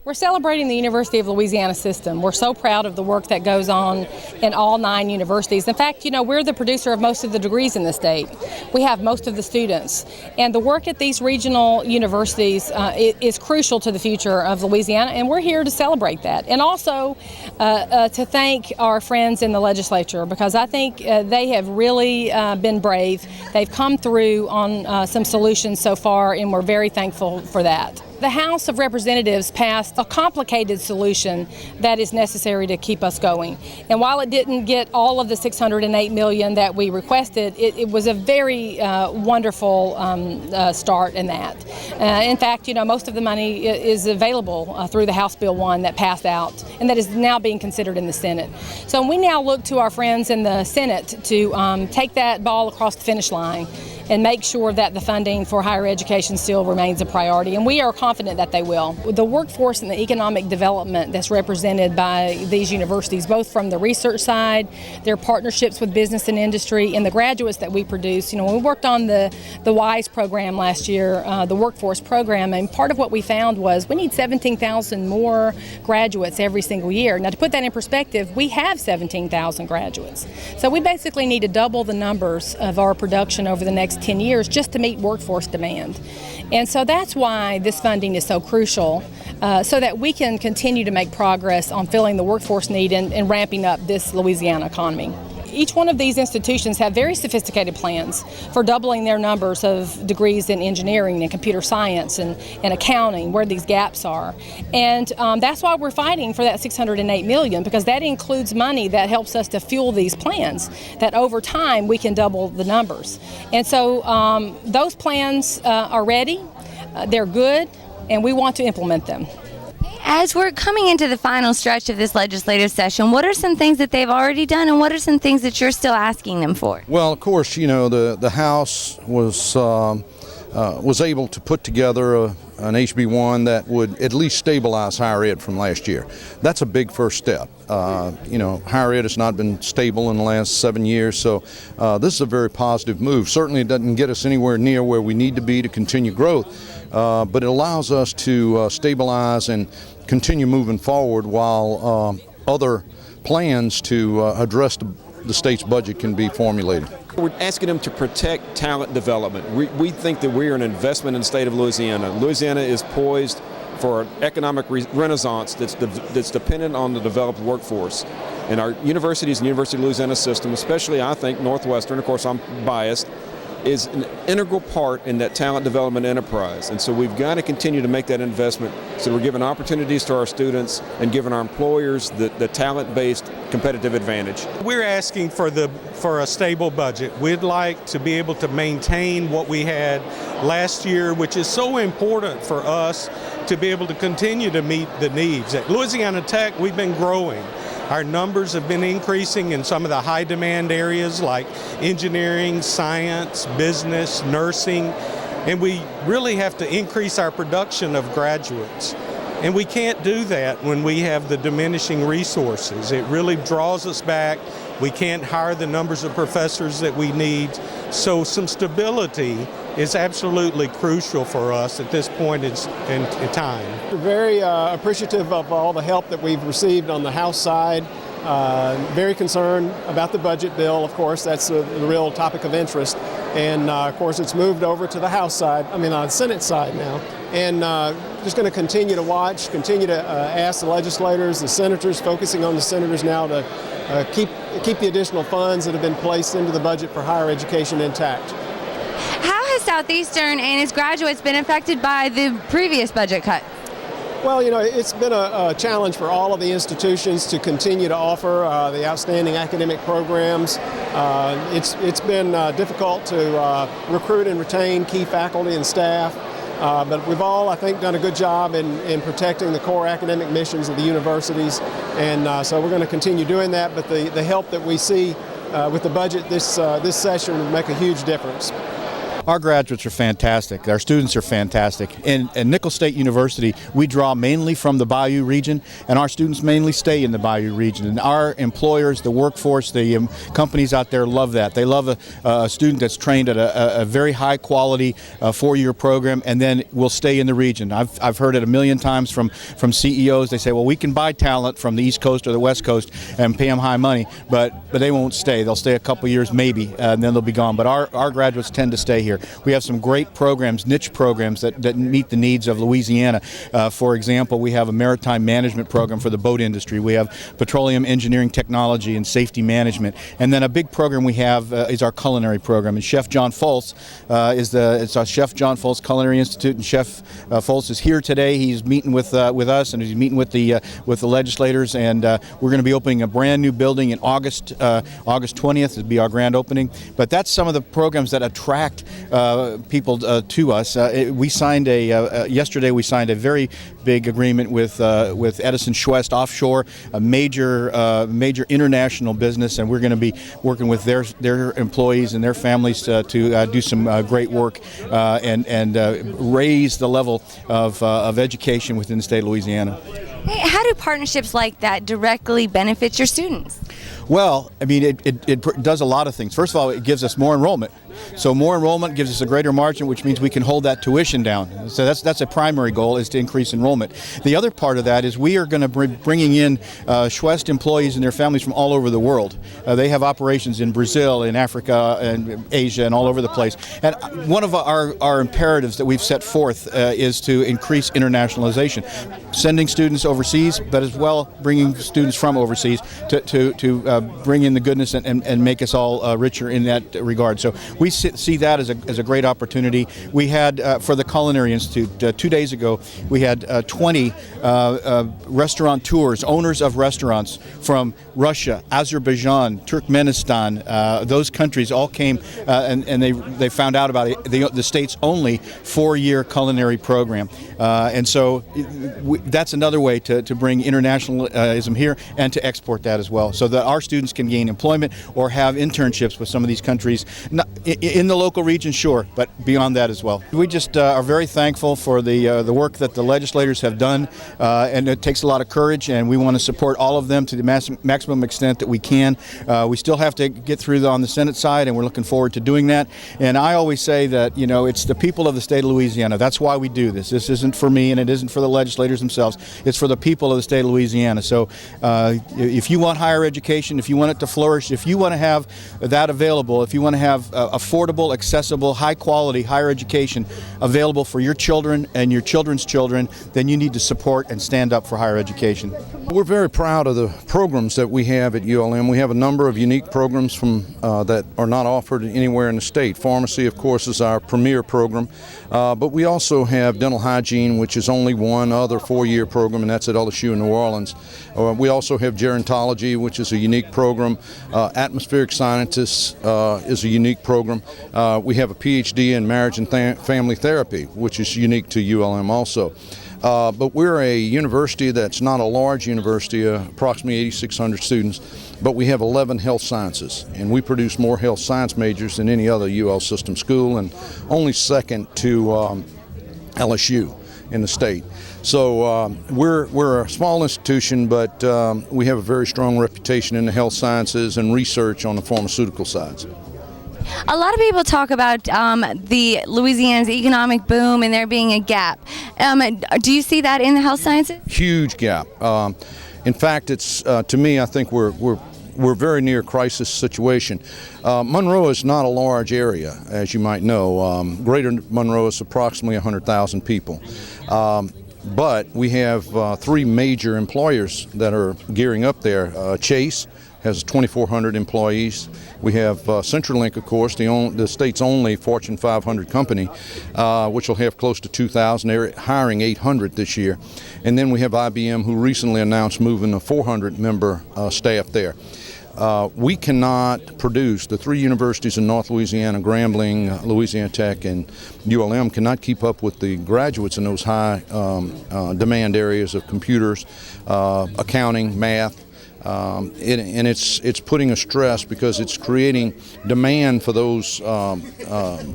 We're celebrating the University of Louisiana system. We're so proud of the work that goes on in all 9 universities. In fact, we're the producer of most of the degrees in the state. We have most of the students. And the work at these regional universities is crucial to the future of Louisiana, and we're here to celebrate that. And also to thank our friends in the legislature, because I think they have really been brave. They've come through on some solutions so far, and we're very thankful for that. The House of Representatives passed a complicated solution that is necessary to keep us going. And while it didn't get all of the $608 million that we requested, it was a very wonderful start in that. In fact, most of the money is available through the House Bill 1 that passed out and that is now being considered in the Senate. So we now look to our friends in the Senate to take that ball across the finish line and make sure that the funding for higher education still remains a priority, and we are confident that they will. The workforce and the economic development that's represented by these universities, both from the research side, their partnerships with business and industry, and the graduates that we produce. When we worked on the WISE program last year, the workforce program, and part of what we found was we need 17,000 more graduates every single year. Now, to put that in perspective, we have 17,000 graduates. So we basically need to double the numbers of our production over the next 10 years just to meet workforce demand. And so that's why this funding is so crucial, so that we can continue to make progress on filling the workforce need and ramping up this Louisiana economy. Each one of these institutions have very sophisticated plans for doubling their numbers of degrees in engineering and computer science and accounting, where these gaps are. And that's why we're fighting for that $608 million, because that includes money that helps us to fuel these plans, that over time we can double the numbers. And so those plans are ready, they're good, and we want to implement them. As we're coming into the final stretch of this legislative session, what are some things that they've already done, and what are some things that you're still asking them for? Well, of course, the House was able to put together an HB1 that would at least stabilize higher ed from last year. That's a big first step. Higher ed has not been stable in the last 7 years, so this is a very positive move. Certainly it doesn't get us anywhere near where we need to be to continue growth, but it allows us to stabilize and continue moving forward while other plans to address the state's budget can be formulated. We're asking them to protect talent development. We think that we are an investment in the state of Louisiana. Louisiana is poised for an economic renaissance that's dependent on the developed workforce. And our universities and University of Louisiana system, especially I think Northwestern, of course I'm biased, is an integral part in that talent development enterprise. And so we've got to continue to make that investment so we're giving opportunities to our students and giving our employers the talent-based competitive advantage. We're asking for a stable budget. We'd like to be able to maintain what we had last year, which is so important for us to be able to continue to meet the needs. At Louisiana Tech, we've been growing. Our numbers have been increasing in some of the high demand areas like engineering, science, business, nursing, and we really have to increase our production of graduates. And we can't do that when we have the diminishing resources. It really draws us back. We can't hire the numbers of professors that we need. So some stability is absolutely crucial for us at this point in time. We're very appreciative of all the help that we've received on the House side. Very concerned about the budget bill, of course. That's the real topic of interest. And of course it's moved over to the House side, on the Senate side now. And just going to continue to watch, continue to ask the legislators, the senators, focusing on the senators now to keep the additional funds that have been placed into the budget for higher education intact. How has Southeastern and its graduates been affected by the previous budget cut? Well, it's been a challenge for all of the institutions to continue to offer the outstanding academic programs. It's been difficult to recruit and retain key faculty and staff, but we've all, I think, done a good job in protecting the core academic missions of the universities, and so we're going to continue doing that, but the help that we see with the budget this session will make a huge difference. Our graduates are fantastic. Our students are fantastic. In Nicholls State University, we draw mainly from the Bayou region, and our students mainly stay in the Bayou region. And our employers, the workforce, the companies out there love that. They love a student that's trained at a very high quality 4-year program and then will stay in the region. I've heard it a million times from CEOs. They say, well, we can buy talent from the East Coast or the West Coast and pay them high money, but they won't stay. They'll stay a couple years maybe, and then they'll be gone. But our graduates tend to stay here. We have some great programs, niche programs that meet the needs of Louisiana. For example, we have a maritime management program for the boat industry. We have petroleum engineering technology and safety management. And then a big program we have is our culinary program. And Chef John Foltz it's our Chef John Foltz Culinary Institute, and Chef Foltz is here today. He's meeting with us, and he's meeting with the legislators, and we're going to be opening a brand new building in August 20th. It'll be our grand opening. But that's some of the programs that attract people to us. Yesterday we signed a very big agreement with Edison Schwest Offshore, a major international business, and we're going to be working with their employees and their families to do some great work and raise the level of education within the state of Louisiana. Hey, how do partnerships like that directly benefit your students? Well, I mean, it does a lot of things. First of all, it gives us more enrollment. So more enrollment gives us a greater margin, which means we can hold that tuition down. So that's a primary goal, is to increase enrollment. The other part of that is we are going to be bringing in Schwest employees and their families from all over the world. They have operations in Brazil, in Africa, and Asia, and all over the place. And one of our imperatives that we've set forth is to increase internationalization, sending students overseas, but as well bringing students from overseas to bring in the goodness and make us all richer in that regard. So we see that as a great opportunity. We had, for the Culinary Institute, 2 days ago, we had 20 restaurateurs, owners of restaurants from Russia, Azerbaijan, Turkmenistan. Those countries all came and they found out about it, the state's only 4-year culinary program. And so that's another way to bring internationalism here and to export that as well, so that our students can gain employment or have internships with some of these countries. In the local region, sure, but beyond that as well. We just are very thankful for the work that the legislators have done, and it takes a lot of courage, and we want to support all of them to the maximum extent that we can. We still have to get through on the Senate side, and we're looking forward to doing that. And I always say that, it's the people of the state of Louisiana. That's why we do this. This isn't for me, and it isn't for the legislators themselves. It's for the people of the state of Louisiana. So if you want higher education, if you want it to flourish, if you want to have that available, if you want to have affordable, accessible, high-quality higher education available for your children and your children's children, then you need to support and stand up for higher education. We're very proud of the programs that we have at ULM. We have a number of unique programs that are not offered anywhere in the state. Pharmacy, of course, is our premier program, but we also have dental hygiene, which is only one other 4-year program, and that's at LSU in New Orleans. We also have gerontology, which is a unique program. Atmospheric scientists is a unique program. We have a PhD in marriage and family therapy, which is unique to ULM also. But we're a university that's not a large university, approximately 8,600 students, but we have 11 health sciences, and we produce more health science majors than any other UL system school, and only second to LSU in the state. So we're a small institution, but we have a very strong reputation in the health sciences and research on the pharmaceutical sides. A lot of people talk about the Louisiana's economic boom and there being a gap. Do you see that in the health sciences? Huge gap. In fact, it's to me, I think we're very near a crisis situation. Monroe is not a large area, as you might know. Greater Monroe is approximately 100,000 people. But we have 3 major employers that are gearing up there. Chase has 2,400 employees. We have CenturyLink, of course, the state's only Fortune 500 company, which will have close to 2,000. They're hiring 800 this year. And then we have IBM, who recently announced moving a 400-member staff there. We cannot produce, the 3 universities in North Louisiana, Grambling, Louisiana Tech, and ULM cannot keep up with the graduates in those high demand areas of computers, accounting, math, and it's putting a stress because it's creating demand for those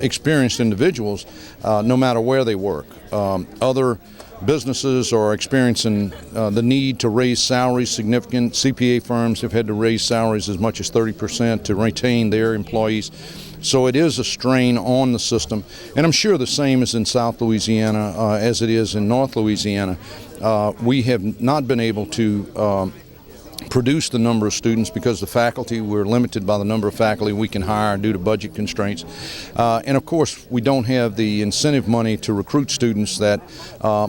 experienced individuals, no matter where they work. Other businesses are experiencing the need to raise salaries significant. CPA firms have had to raise salaries as much as 30% to retain their employees. So it is a strain on the system, and I'm sure the same is in South Louisiana as it is in North Louisiana. We have not been able to produce the number of students because the faculty, we're limited by the number of faculty we can hire due to budget constraints. And of course, we don't have the incentive money to recruit students that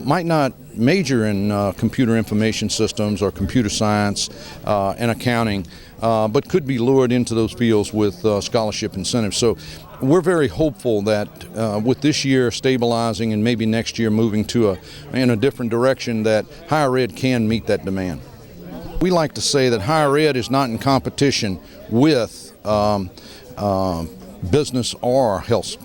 might not major in computer information systems or computer science and accounting, but could be lured into those fields with scholarship incentives. So we're very hopeful that with this year stabilizing and maybe next year moving in a different direction, that higher ed can meet that demand. We like to say that higher ed is not in competition with business or health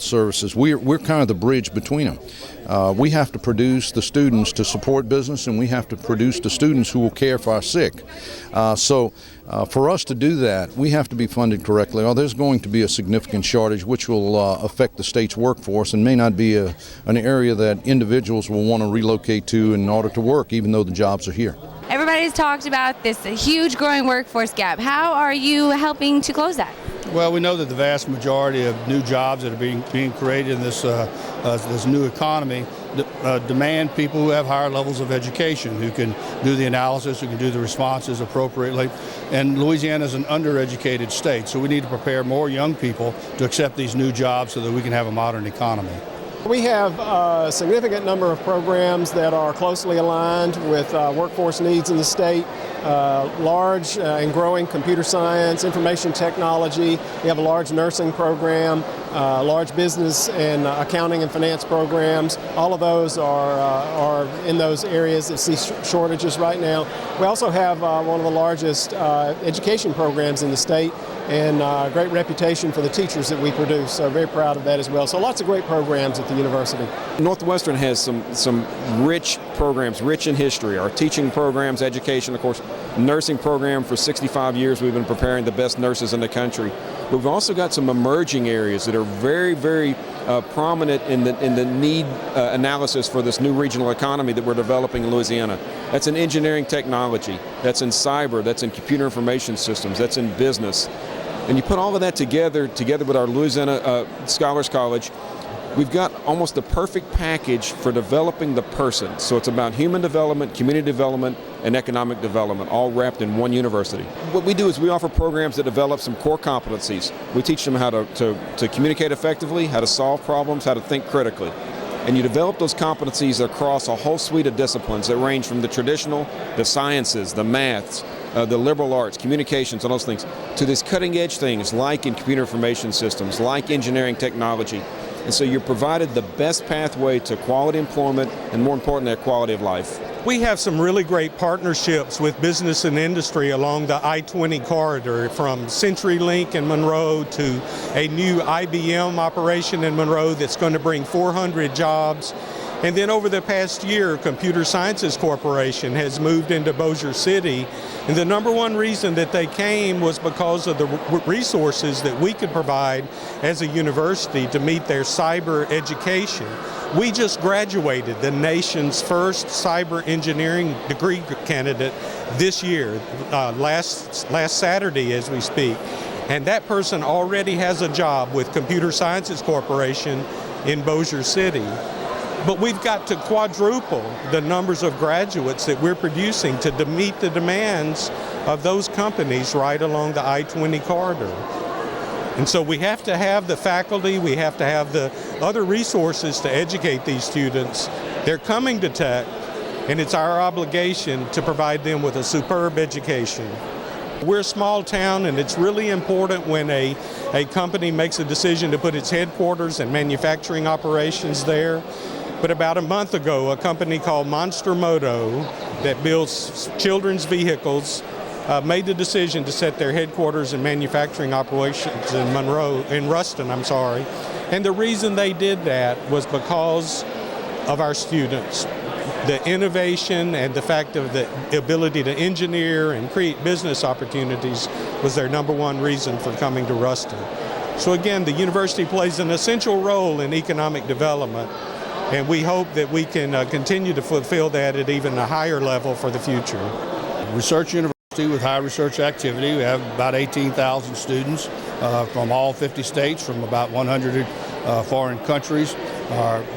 services. We're kind of the bridge between them. We have to produce the students to support business, and we have to produce the students who will care for our sick. So for us to do that, we have to be funded correctly, or there's going to be a significant shortage which will affect the state's workforce and may not be an area that individuals will want to relocate to in order to work, even though the jobs are here. Everybody's talked about this huge growing workforce gap. How are you helping to close that? Well, we know that the vast majority of new jobs that are being created in this new economy demand people who have higher levels of education, who can do the analysis, who can do the responses appropriately. And Louisiana is an undereducated state, so we need to prepare more young people to accept these new jobs so that we can have a modern economy. We have a significant number of programs that are closely aligned with workforce needs in the state. Large and growing computer science, information technology. We have a large nursing program, large business and accounting and finance programs. All of those are in those areas that see shortages right now. We also have one of the largest education programs in the state, and great reputation for the teachers that we produce. So very proud of that as well. So lots of great programs at the university. Northwestern has some rich programs, rich in history. Our teaching programs, education, of course, nursing program. For 65 years we've been preparing the best nurses in the country. But we've also got some emerging areas that are very, very prominent in the need analysis for this new regional economy that we're developing in Louisiana. That's in engineering technology, that's in cyber, that's in computer information systems, that's in business. And you put all of that together with our Louisiana Scholars College, we've got almost the perfect package for developing the person. So it's about human development, community development, and economic development, all wrapped in one university. What we do is we offer programs that develop some core competencies. We teach them how to communicate effectively, how to solve problems, how to think critically. And you develop those competencies across a whole suite of disciplines that range from the traditional, the sciences, the maths, the liberal arts, communications, and those things, to these cutting edge things like in computer information systems, like engineering technology. And so you're provided the best pathway to quality employment and, more importantly, a quality of life. We have some really great partnerships with business and industry along the I-20 corridor, from CenturyLink in Monroe to a new IBM operation in Monroe that's going to bring 400 jobs. And then over the past year, Computer Sciences Corporation has moved into Bossier City. And the number one reason that they came was because of the resources that we could provide as a university to meet their cyber education. We just graduated the nation's first cyber engineering degree candidate this year, last Saturday as we speak. And that person already has a job with Computer Sciences Corporation in Bossier City. But we've got to quadruple the numbers of graduates that we're producing to meet the demands of those companies right along the I-20 corridor. And so we have to have the faculty, we have to have the other resources to educate these students. They're coming to Tech, and it's our obligation to provide them with a superb education. We're a small town, and it's really important when a company makes a decision to put its headquarters and manufacturing operations there. But about a month ago, a company called Monster Moto that builds children's vehicles made the decision to set their headquarters and manufacturing operations in Ruston. And the reason they did that was because of our students. the innovation and the fact of the ability to engineer and create business opportunities was their number one reason for coming to Ruston. So again, the university plays an essential role in economic development, and we hope that we can continue to fulfill that at even a higher level for the future. Research university with high research activity. We have about 18,000 students from all 50 states, from about 100 foreign countries.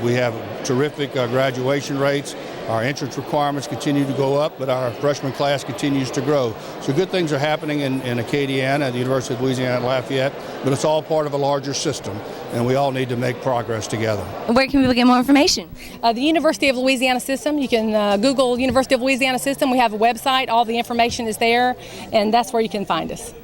We have terrific graduation rates. Our entrance requirements continue to go up, but our freshman class continues to grow. So good things are happening in Acadiana at the University of Louisiana at Lafayette, but it's all part of a larger system, and we all need to make progress together. Where can people get more information? The University of Louisiana System, you can Google University of Louisiana System. We have a website, all the information is there, and that's where you can find us.